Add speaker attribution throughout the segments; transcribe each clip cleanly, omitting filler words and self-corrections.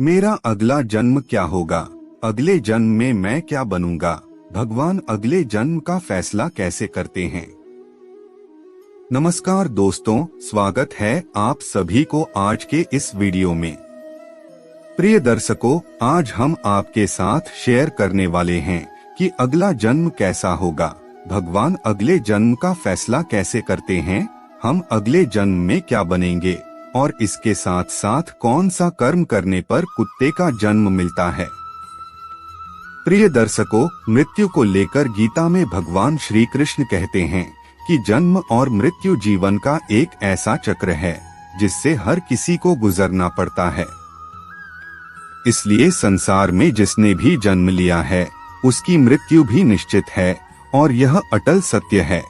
Speaker 1: मेरा अगला जन्म क्या होगा? अगले जन्म में मैं क्या बनूंगा? भगवान अगले जन्म का फैसला कैसे करते हैं? नमस्कार दोस्तों, स्वागत है आप सभी को आज के इस वीडियो में। प्रिय दर्शकों, आज हम आपके साथ शेयर करने वाले हैं कि अगला जन्म कैसा होगा, भगवान अगले जन्म का फैसला कैसे करते हैं, हम अगले जन्म में क्या बनेंगे और इसके साथ साथ कौन सा कर्म करने पर कुत्ते का जन्म मिलता है। प्रिय दर्शकों, मृत्यु को लेकर गीता में भगवान श्री कृष्ण कहते हैं कि जन्म और मृत्यु जीवन का एक ऐसा चक्र है जिससे हर किसी को गुजरना पड़ता है। इसलिए संसार में जिसने भी जन्म लिया है उसकी मृत्यु भी निश्चित है और यह अटल सत्य है।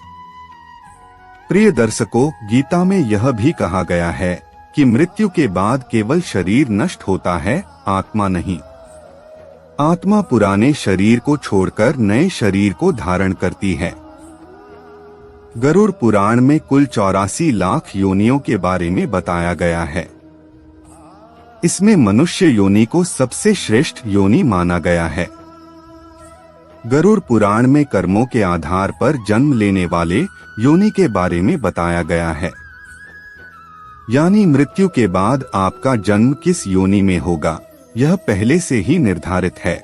Speaker 1: प्रिय दर्शकों, गीता में यह भी कहा गया है कि मृत्यु के बाद केवल शरीर नष्ट होता है, आत्मा नहीं। आत्मा पुराने शरीर को छोड़कर नए शरीर को धारण करती है। गरुड़ पुराण में कुल 84 लाख योनियों के बारे में बताया गया है। इसमें मनुष्य योनि को सबसे श्रेष्ठ योनि माना गया है। गरुड़ पुराण में कर्मों के आधार पर जन्म लेने वाले योनि के बारे में बताया गया है। यानी मृत्यु के बाद आपका जन्म किस योनि में होगा यह पहले से ही निर्धारित है,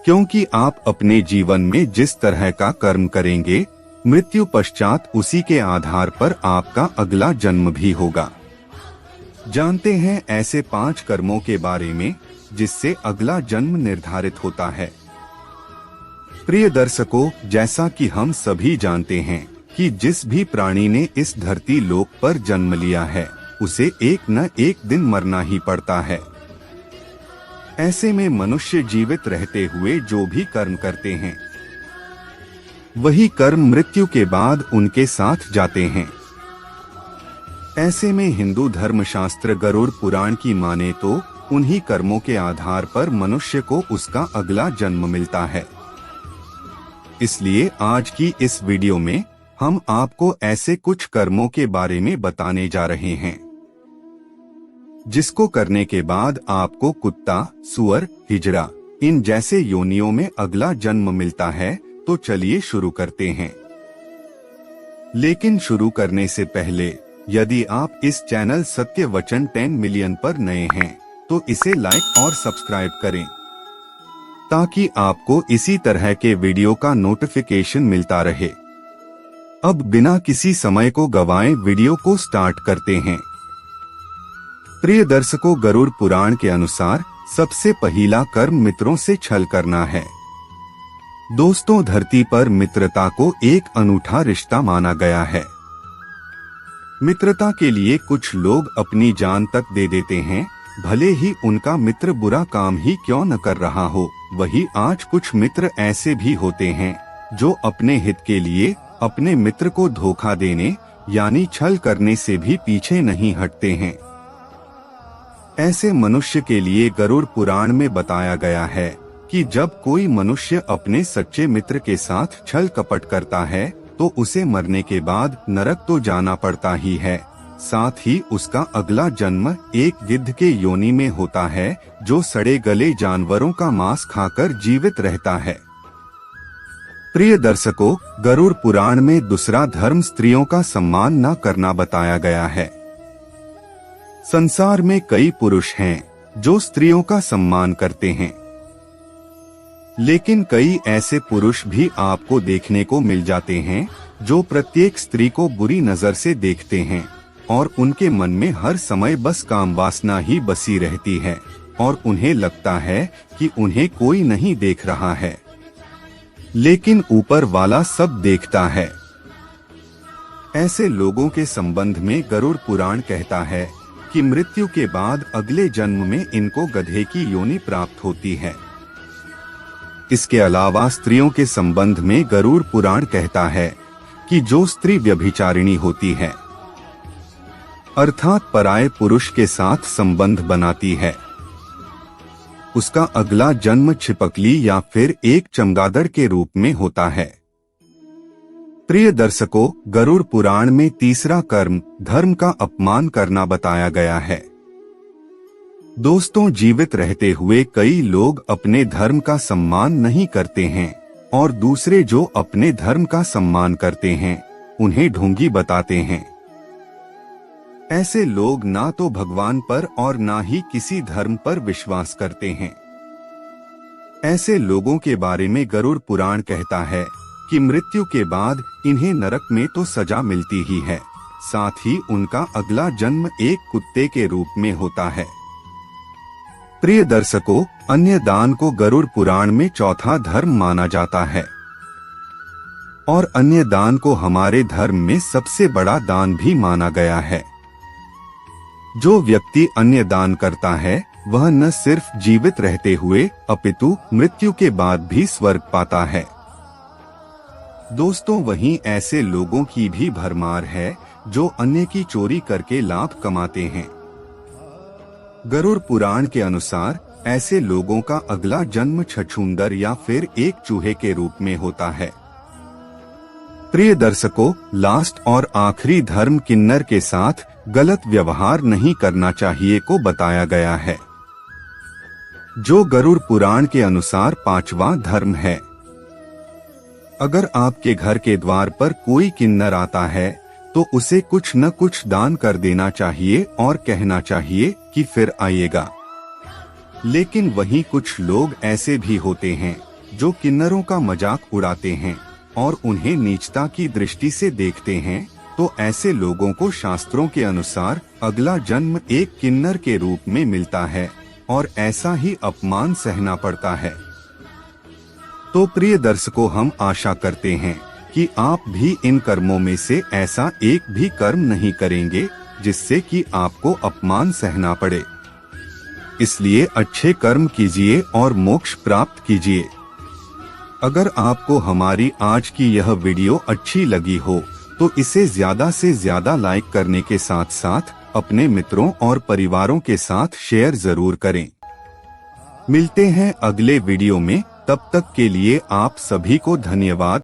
Speaker 1: क्योंकि आप अपने जीवन में जिस तरह का कर्म करेंगे मृत्यु पश्चात उसी के आधार पर आपका अगला जन्म भी होगा। जानते हैं ऐसे 5 कर्मों के बारे में जिससे अगला जन्म निर्धारित होता है। प्रिय दर्शकों, जैसा कि हम सभी जानते हैं कि जिस भी प्राणी ने इस धरती लोक पर जन्म लिया है उसे एक न एक दिन मरना ही पड़ता है। ऐसे में मनुष्य जीवित रहते हुए जो भी कर्म करते हैं वही कर्म मृत्यु के बाद उनके साथ जाते हैं। ऐसे में हिंदू धर्मशास्त्र गरुड़ पुराण की माने तो उन्हीं कर्मों के आधार पर मनुष्य को उसका अगला जन्म मिलता है। इसलिए आज की इस वीडियो में हम आपको ऐसे कुछ कर्मों के बारे में बताने जा रहे हैं जिसको करने के बाद आपको कुत्ता, सुअर, हिजड़ा इन जैसे योनियों में अगला जन्म मिलता है। तो चलिए शुरू करते हैं। लेकिन शुरू करने से पहले यदि आप इस चैनल सत्य वचन 10 मिलियन पर नए हैं तो इसे लाइक और सब्सक्राइब करें ताकि आपको इसी तरह के वीडियो का नोटिफिकेशन मिलता रहे। अब बिना किसी समय को गवाएं वीडियो को स्टार्ट करते हैं। प्रिय दर्शकों, गरुड़ पुराण के अनुसार सबसे पहला कर्म मित्रों से छल करना है। दोस्तों, धरती पर मित्रता को एक अनूठा रिश्ता माना गया है। मित्रता के लिए कुछ लोग अपनी जान तक दे देते हैं, भले ही उनका मित्र बुरा काम ही क्यों न कर रहा हो। वही आज कुछ मित्र ऐसे भी होते हैं जो अपने हित के लिए अपने मित्र को धोखा देने यानी छल करने से भी पीछे नहीं हटते हैं। ऐसे मनुष्य के लिए गरुड़ पुराण में बताया गया है कि जब कोई मनुष्य अपने सच्चे मित्र के साथ छल कपट करता है तो उसे मरने के बाद नरक तो जाना पड़ता ही है, साथ ही उसका अगला जन्म एक गिद्ध के योनि में होता है जो सड़े गले जानवरों का मांस खाकर जीवित रहता है। प्रिय दर्शकों, गरुड़ पुराण में दूसरा धर्म स्त्रियों का सम्मान न करना बताया गया है। संसार में कई पुरुष हैं जो स्त्रियों का सम्मान करते हैं, लेकिन कई ऐसे पुरुष भी आपको देखने को मिल जाते हैं जो प्रत्येक स्त्री को बुरी नजर से देखते हैं और उनके मन में हर समय बस काम वासना ही बसी रहती है और उन्हें लगता है कि उन्हें कोई नहीं देख रहा है, लेकिन ऊपर वाला सब देखता है। ऐसे लोगों के संबंध में गरुड़ पुराण कहता है कि मृत्यु के बाद अगले जन्म में इनको गधे की योनि प्राप्त होती है। इसके अलावा स्त्रियों के संबंध में गरुड़ पुराण कहता है कि जो स्त्री व्यभिचारिणी होती है अर्थात पराये पुरुष के साथ संबंध बनाती है उसका अगला जन्म छिपकली या फिर एक चमगादड़ के रूप में होता है। प्रिय दर्शकों, गरुड़ पुराण में तीसरा कर्म धर्म का अपमान करना बताया गया है। दोस्तों, जीवित रहते हुए कई लोग अपने धर्म का सम्मान नहीं करते हैं और दूसरे जो अपने धर्म का सम्मान करते हैं उन्हें ढोंगी बताते हैं। ऐसे लोग ना तो भगवान पर और ना ही किसी धर्म पर विश्वास करते हैं। ऐसे लोगों के बारे में गरुड़ पुराण कहता है कि मृत्यु के बाद इन्हें नरक में तो सजा मिलती ही है, साथ ही उनका अगला जन्म एक कुत्ते के रूप में होता है। प्रिय दर्शकों, अन्य दान को गरुड़ पुराण में चौथा धर्म माना जाता है और अन्य दान को हमारे धर्म में सबसे बड़ा दान भी माना गया है। जो व्यक्ति अन्य दान करता है वह न सिर्फ जीवित रहते हुए अपितु मृत्यु के बाद भी स्वर्ग पाता है। दोस्तों, वहीं ऐसे लोगों की भी भरमार है जो अन्य की चोरी करके लाभ कमाते हैं। गरुड़ पुराण के अनुसार ऐसे लोगों का अगला जन्म छछूंदर या फिर एक चूहे के रूप में होता है। प्रिय दर्शकों, लास्ट और आखिरी धर्म किन्नर के साथ गलत व्यवहार नहीं करना चाहिए को बताया गया है, जो गरुड़ पुराण के अनुसार पांचवा धर्म है। अगर आपके घर के द्वार पर कोई किन्नर आता है तो उसे कुछ न कुछ दान कर देना चाहिए और कहना चाहिए कि फिर आइएगा। लेकिन वहीं कुछ लोग ऐसे भी होते हैं जो किन्नरों का मजाक उड़ाते हैं और उन्हें नीचता की दृष्टि से देखते हैं, तो ऐसे लोगों को शास्त्रों के अनुसार अगला जन्म एक किन्नर के रूप में मिलता है और ऐसा ही अपमान सहना पड़ता है। तो प्रिय दर्शकों, हम आशा करते हैं कि आप भी इन कर्मों में से ऐसा एक भी कर्म नहीं करेंगे जिससे कि आपको अपमान सहना पड़े। इसलिए अच्छे कर्म कीजिए और मोक्ष प्राप्त कीजिए। अगर आपको हमारी आज की यह वीडियो अच्छी लगी हो तो इसे ज्यादा से ज्यादा लाइक करने के साथ साथ अपने मित्रों और परिवारों के साथ शेयर जरूर करें। मिलते हैं अगले वीडियो में, तब तक के लिए आप सभी को धन्यवाद।